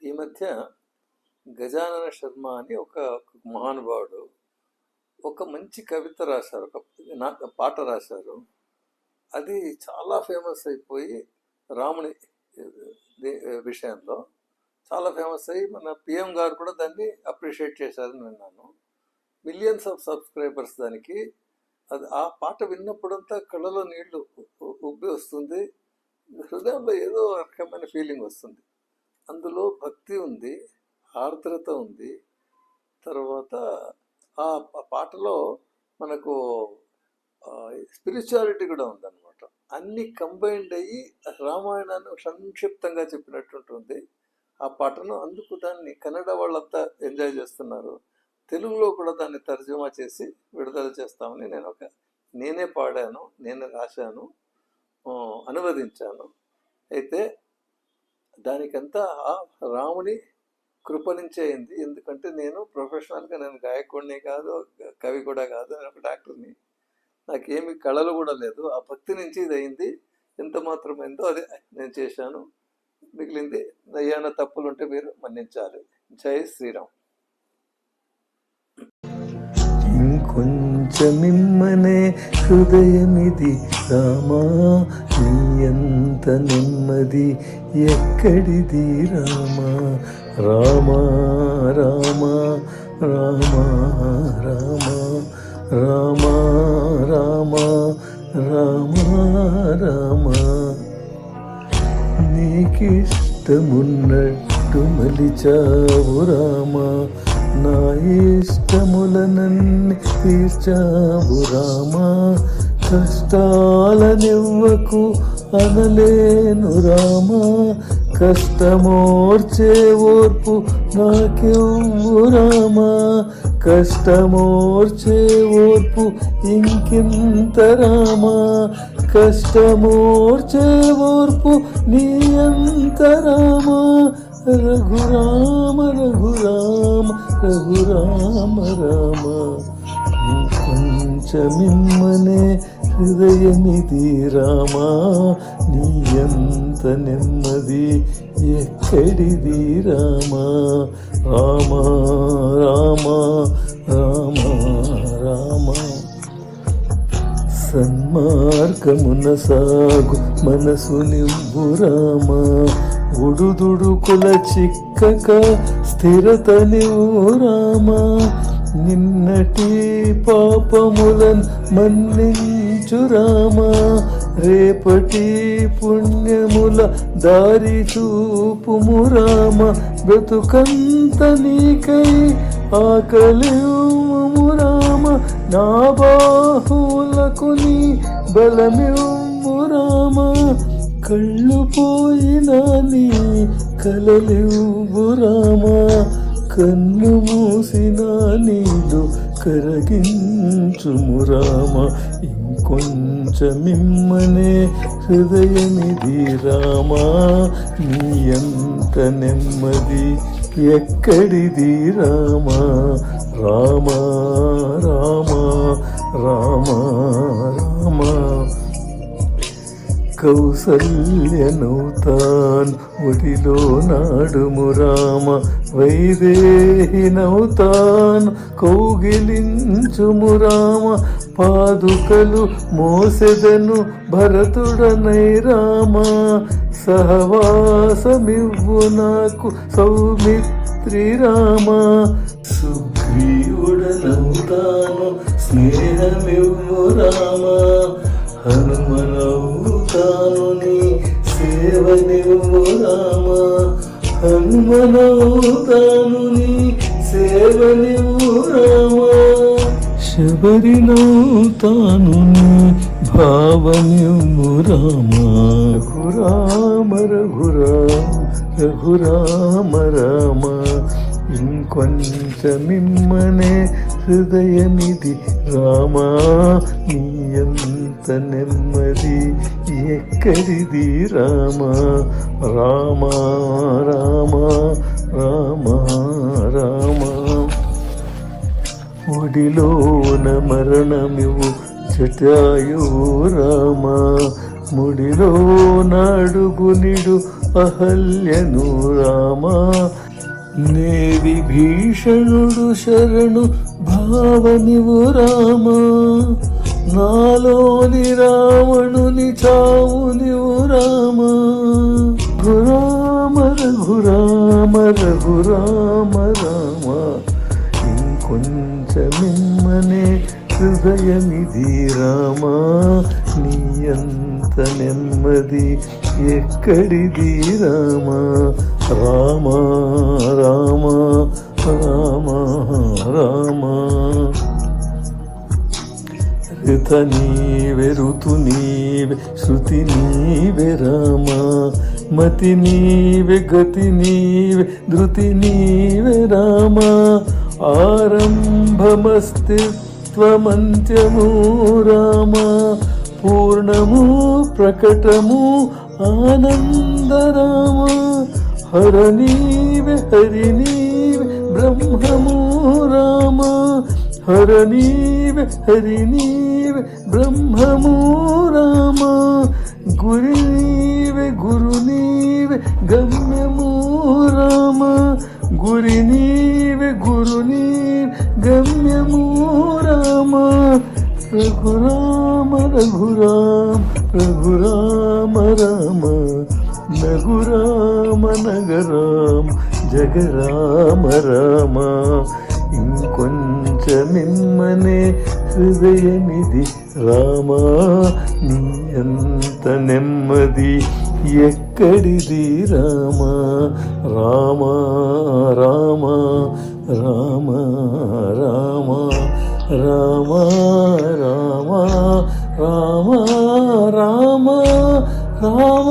ఈ మధ్య గజానన శర్మ అని ఒక మహానుభావుడు ఒక మంచి కవిత రాశారు, ఒక పాట రాశారు. అది చాలా ఫేమస్ అయిపోయి రాముని విషయంలో చాలా ఫేమస్ అయ్యి మన పిఎం గారు కూడా దాన్ని అప్రిషియేట్ చేశారని విన్నాను. మిలియన్స్ ఆఫ్ సబ్స్క్రైబర్స్ దానికి. అది ఆ పాట విన్నప్పుడంతా కళ్ళలో నీళ్లు ఉబ్బి వస్తుంది, హృదయంలో ఏదో రకమైన ఫీలింగ్ వస్తుంది. అందులో భక్తి ఉంది, ఆర్ద్రత ఉంది. తర్వాత ఆ పాటలో మనకు స్పిరిచువాలిటీ కూడా ఉందన్నమాట. అన్నీ కంబైన్డ్ అయ్యి రామాయణాన్ని సంక్షిప్తంగా చెప్పినట్టుంటుంది ఆ పాటను. అందుకు దాన్ని కన్నడ వాళ్ళంతా ఎంజాయ్ చేస్తున్నారు. తెలుగులో కూడా దాన్ని తర్జుమా చేసి విడుదల చేస్తామని నేనే పాడాను, నేను రాశాను, అనువదించాను. అయితే దానికంతా రాముని కృప నుంచే అయింది. ఎందుకంటే నేను ప్రొఫెషనల్గా నేను గాయకుడిని కాదు, కవి కూడా కాదు, నేను ఒక డాక్టర్ని. నాకేమి కళలు కూడా లేదు. ఆ భక్తి నుంచి ఇది అయింది. ఎంత మాత్రమైందో అది నేను చేశాను. మిగిలింది ఏమైనా తప్పులుంటే మీరు మన్నించాలి. జై శ్రీరామ్. ఇంకొంచెమిమ్మనే హృదయమిది రామా, నీ అంత నెమ్మది ఎక్కడిది రామా. రామా రామా రామా రామా రామా రామా రామా రామా. నీకిష్టమున్నట్టు మలిచావు రామా, నా ఇష్టములనన్ని తీర్చావు రామా. కష్టాలనివ్వకు అనలేను రామా, కష్టమోర్చే ఓర్పు నాకివ్వు రామా. కష్టమోర్చే ఓర్పు ఇంకింత రామా, కష్టమోర్చే ఓర్పు నీ అంత రామా. రఘురామ రఘురామ రఘురామ రామ. కొంచెమిమ్మనే హృదయమిది రామా, నీ అంత నెమ్మది ఎక్కడిది రామా. రామ రామ రామ రామ. సన్మార్గమున సాగు మనసు నివ్వు రామా, ఉడుదుడుకుల చిక్కక స్థిరత నివ్వు రామా. నిన్నటి పాపములను మన్నించు రామా, రేపటి పుణ్యముల దారి చూపుము రామ. బ్రతుకంత నీకై ఆకలివ్వు రామ, నా బాహువులకు నీ బలమివ్వు రామ. కళ్ళు పోయినా నీ కలలివ్వు రామా, కన్ను మూసిన నీళ్ళు కరగించుము రామ. ఇంకొంచెమిమ్మనే హృదయమిది రామా, నీ అంత నెమ్మది ఎక్కడిది రామా. రామ రామ రామ రామ. కౌసల్యనౌతాన్ ఒడిలో నాడుము రామ, వైదేహినౌతాన్ కౌగిలించుము రామ. పాదుకలు మోసెదను భరతుడనై రామ, సహవాసమివ్వు నాకు సౌమిత్రి రామ. సుగ్రీవుడనౌతాను స్నేహమివ్వు రామ, హనుమనవుతాను నీ సేవనివ్వు రామ. హనుమనవుతాను నీ సేవనివ్వు రామ. శబరినవుతాను నీ భావనివ్వు రామ. రఘురామ రఘురామ రఘురామ రామ. ఇంకొంచెమిమ్మనే హృదయమిది రామా, నీ అంత నెమ్మది ఎక్కడిది రామా. రామ రామ రామ రామ. ఒడిలోన మరణమివు జటాయు రామ, ముడిలో నాడుగునిడు అహల్యను రామా నే విభీషణుడు శరణు భావనివు రామా నాలోని రావణుని చావు నీవు రామా రఘురామ రఘురామ రఘురామ రామ ఇంకొంచెమిమ్మనే హృదయమిది రామా నీ అంత నెమ్మది ఎక్కడిది రామా రామ రామ రామ రామ ऋत नीवे ऋतु नीवे श्रुति नीवे रामा मति नीवे गति नीवे धृति नीवे रामा आरम्भमस्तित्वमन्त्यमु रामा पूर्णमु प्रकटमु आनन्द रामा हर नीवे हरि नीवे ब्रह्ममु रामा हर नीवे हरि नीवे ब्रह्ममु रामा गुरु नीवे गम्यमु रामा गुरु नीवे गम्यमु रामा रघुराम रघुराम रघुराम राम नगुराम नगराम जगराम राम ఇంకొంచెమిమ్మనే హృదయమిది రామా నీ అంత నెమ్మది ఎక్కడిది రామా రామ రామ రామ రామ రామ రామ రామ రామ రామ